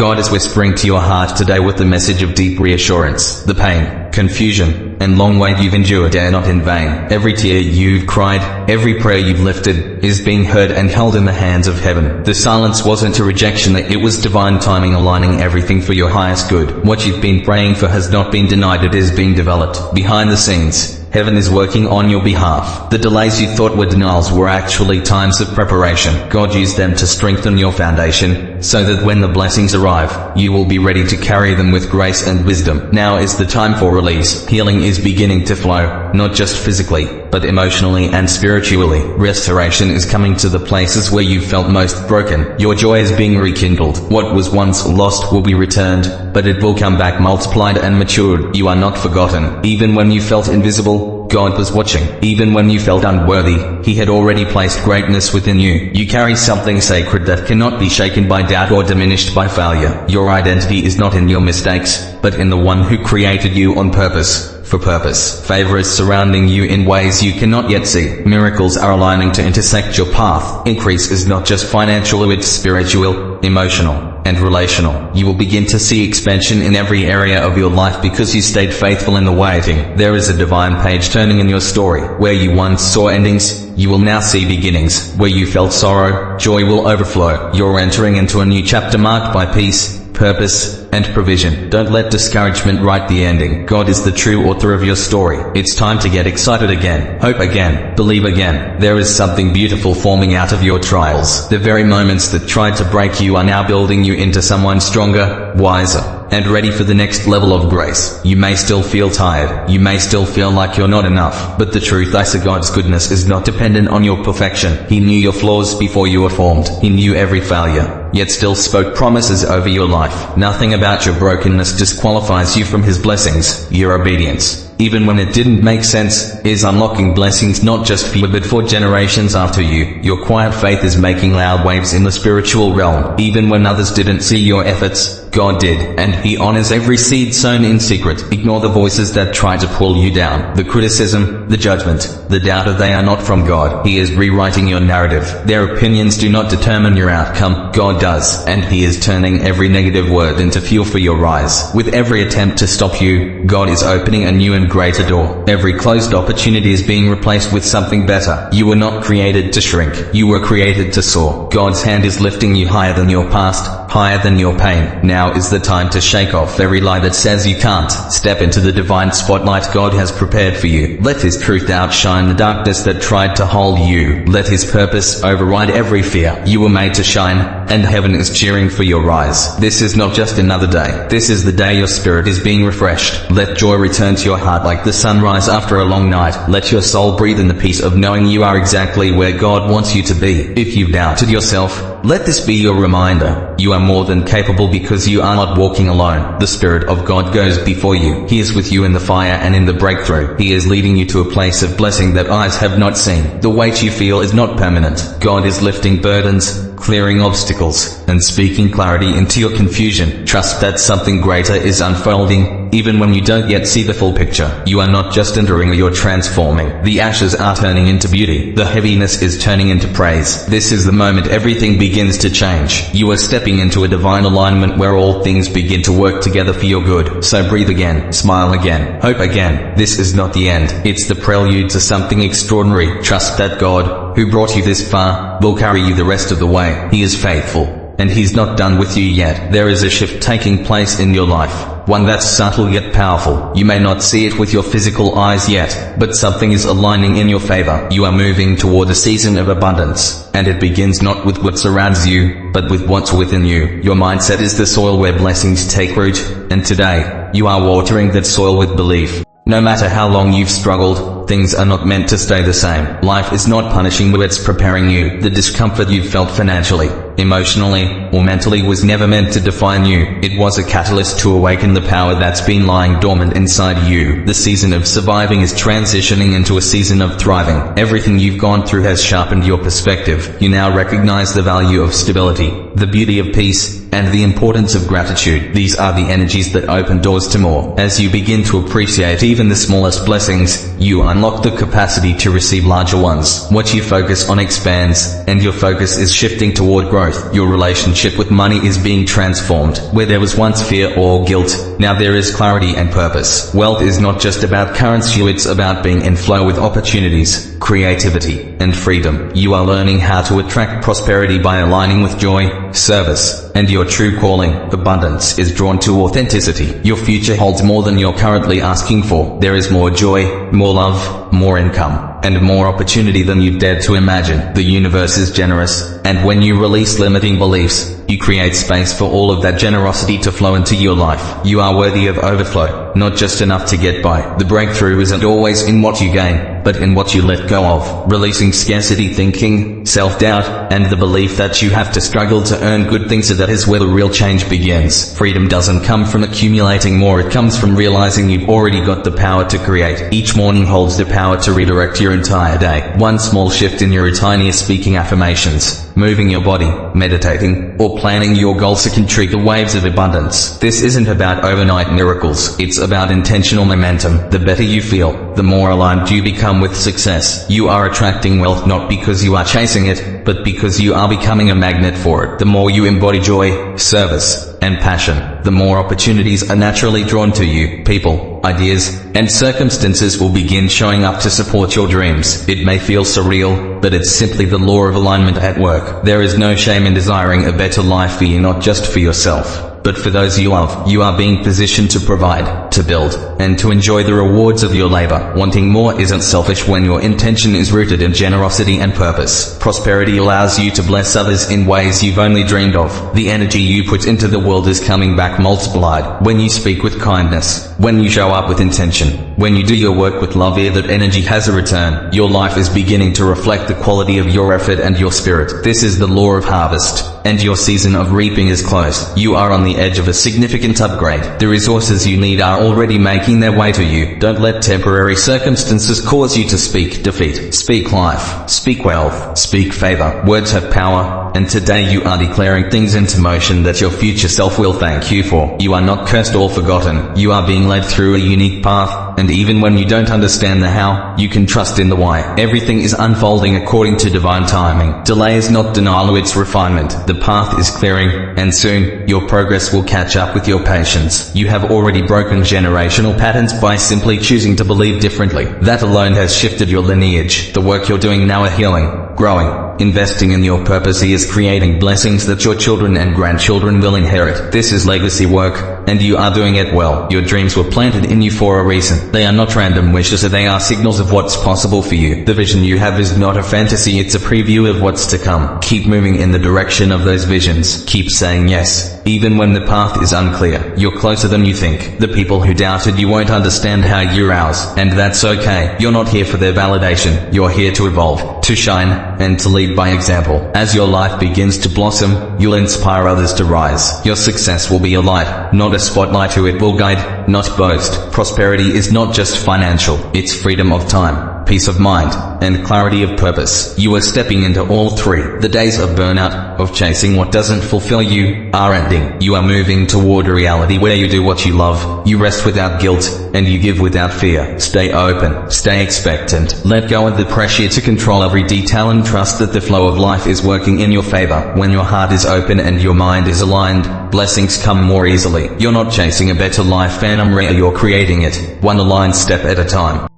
God is whispering to your heart today with the message of deep reassurance. The pain, confusion, and long wait you've endured are not in vain. Every tear you've cried, every prayer you've lifted, is being heard and held in the hands of heaven. The silence wasn't a rejection, it was divine timing aligning everything for your highest good. What you've been praying for has not been denied, it is being developed. Behind the scenes, heaven is working on your behalf. The delays you thought were denials were actually times of preparation. God used them to strengthen your foundation, so that when the blessings arrive, you will be ready to carry them with grace and wisdom. Now is the time for release. Healing is beginning to flow, not just physically, but emotionally and spiritually. Restoration is coming to the places where you felt most broken. Your joy is being rekindled. What was once lost will be returned, but it will come back multiplied and matured. You are not forgotten. Even when you felt invisible, God was watching. Even when you felt unworthy, He had already placed greatness within you. You carry something sacred that cannot be shaken by doubt or diminished by failure. Your identity is not in your mistakes, but in the one who created you on purpose. For purpose. Favor is surrounding you in ways you cannot yet see. Miracles are aligning to intersect your path. Increase is not just financial, it's spiritual, emotional, and relational. You will begin to see expansion in every area of your life because you stayed faithful in the waiting. There is a divine page turning in your story. Where you once saw endings, you will now see beginnings. Where you felt sorrow, joy will overflow. You're entering into a new chapter marked by peace, purpose, and provision. Don't let discouragement write the ending. God is the true author of your story. It's time to get excited again. Hope again. Believe again. There is something beautiful forming out of your trials. The very moments that tried to break you are now building you into someone stronger, wiser, and ready for the next level of grace. You may still feel tired. You may still feel like you're not enough. But the truth is God's goodness is not dependent on your perfection. He knew your flaws before you were formed. He knew every failure, yet still spoke promises over your life. Nothing about your brokenness disqualifies you from His blessings. Your obedience, even when it didn't make sense, is unlocking blessings not just for you but for generations after you. Your quiet faith is making loud waves in the spiritual realm. Even when others didn't see your efforts, God did, and He honors every seed sown in secret. Ignore the voices that try to pull you down. The criticism, the judgment, the doubt, they are not from God. He is rewriting your narrative. Their opinions do not determine your outcome. God does, and He is turning every negative word into fuel for your rise. With every attempt to stop you, God is opening a new and greater door. Every closed opportunity is being replaced with something better. You were not created to shrink. You were created to soar. God's hand is lifting you higher than your past, higher than your pain. Now is the time to shake off every lie that says you can't. Step into the divine spotlight God has prepared for you. Let His truth outshine the darkness that tried to hold you. Let His purpose override every fear. You were made to shine, and heaven is cheering for your rise. This is not just another day. This is the day your spirit is being refreshed. Let joy return to your heart like the sunrise after a long night. Let your soul breathe in the peace of knowing you are exactly where God wants you to be. If you've doubted yourself, let this be your reminder. You are more than capable because you are not walking alone. The Spirit of God goes before you. He is with you in the fire and in the breakthrough. He is leading you to a place of blessing that eyes have not seen. The weight you feel is not permanent. God is lifting burdens, clearing obstacles, and speaking clarity into your confusion. Trust that something greater is unfolding, even when you don't yet see the full picture. You are not just enduring, you're transforming. The ashes are turning into beauty. The heaviness is turning into praise. This is the moment everything begins to change. You are stepping into a divine alignment where all things begin to work together for your good. So breathe again, smile again, hope again. This is not the end. It's the prelude to something extraordinary. Trust that God, who brought you this far, will carry you the rest of the way. He is faithful, and He's not done with you yet. There is a shift taking place in your life, one that's subtle yet powerful. You may not see it with your physical eyes yet, but something is aligning in your favor. You are moving toward a season of abundance, and it begins not with what surrounds you, but with what's within you. Your mindset is the soil where blessings take root, and today, you are watering that soil with belief. No matter how long you've struggled, things are not meant to stay the same. Life is not punishing you, it's preparing you. The discomfort you've felt financially, emotionally, or mentally was never meant to define you. It was a catalyst to awaken the power that's been lying dormant inside you. The season of surviving is transitioning into a season of thriving. Everything you've gone through has sharpened your perspective. You now recognize the value of stability, the beauty of peace, and the importance of gratitude. These are the energies that open doors to more. As you begin to appreciate even the smallest blessings, you unlock the capacity to receive larger ones. What you focus on expands, and your focus is shifting toward growth. Your relationship with money is being transformed. Where there was once fear or guilt, now there is clarity and purpose. Wealth is not just about currency, it's about being in flow with opportunities, creativity, and freedom. You are learning how to attract prosperity by aligning with joy, service, and your true calling. Abundance is drawn to authenticity. Your future holds more than you're currently asking for. There is more joy, more love, more income, and more opportunity than you've dared to imagine. The universe is generous, and when you release limiting beliefs, you create space for all of that generosity to flow into your life. You are worthy of overflow, not just enough to get by. The breakthrough isn't always in what you gain, but in what you let go of. Releasing scarcity thinking, self-doubt, and the belief that you have to struggle to earn good things, so that is where the real change begins. Freedom doesn't come from accumulating more, it comes from realizing you've already got the power to create. Each morning holds the power to redirect your entire day. One small shift in your routine is speaking affirmations, moving your body, meditating, or planning your goals can trigger waves of abundance. This isn't about overnight miracles, it's about intentional momentum. The better you feel, the more aligned you become with success. You are attracting wealth not because you are chasing it, but because you are becoming a magnet for it. The more you embody joy, service, and passion, the more opportunities are naturally drawn to you. People, ideas, and circumstances will begin showing up to support your dreams. It may feel surreal, but it's simply the law of alignment at work. There is no shame in desiring a better life for you, not just for yourself, but for those you love. You are being positioned to provide, to build, and to enjoy the rewards of your labor. Wanting more isn't selfish when your intention is rooted in generosity and purpose. Prosperity allows you to bless others in ways you've only dreamed of. The energy you put into the world is coming back multiplied. When you speak with kindness, when you show up with intention, when you do your work with love, that energy has a return. Your life is beginning to reflect the quality of your effort and your spirit. This is the law of harvest, and your season of reaping is close. You are on the edge of a significant upgrade. The resources you need are already making their way to you. Don't let temporary circumstances cause you to speak defeat. Speak life. Speak wealth. Speak favor. Words have power, and today you are declaring things into motion that your future self will thank you for. You are not cursed or forgotten. You are being led through a unique path, and even when you don't understand the how, you can trust in the why. Everything is unfolding according to divine timing. Delay is not denial, it's refinement. The path is clearing, and soon, your progress will catch up with your patience. You have already broken generational patterns by simply choosing to believe differently. That alone has shifted your lineage. The work you're doing now are healing, growing, investing in your purpose is creating blessings that your children and grandchildren will inherit. This is legacy work, and you are doing it well. Your dreams were planted in you for a reason. They are not random wishes, they are signals of what's possible for you. The vision you have is not a fantasy, it's a preview of what's to come. Keep moving in the direction of those visions. Keep saying yes, even when the path is unclear. You're closer than you think. The people who doubted you won't understand how you're ours, and that's okay. You're not here for their validation. You're here to evolve, to shine, and to lead by example. As your life begins to blossom, you'll inspire others to rise. Your success will be a light, not a spotlight. Who it will guide, not boast. Prosperity is not just financial, it's freedom of time, peace of mind, and clarity of purpose. You are stepping into all three. The days of burnout, of chasing what doesn't fulfill you, are ending. You are moving toward a reality where you do what you love, you rest without guilt, and you give without fear. Stay open, stay expectant. Let go of the pressure to control every detail and trust that the flow of life is working in your favor. When your heart is open and your mind is aligned, blessings come more easily. You're not chasing a better life, you're creating it, one aligned step at a time.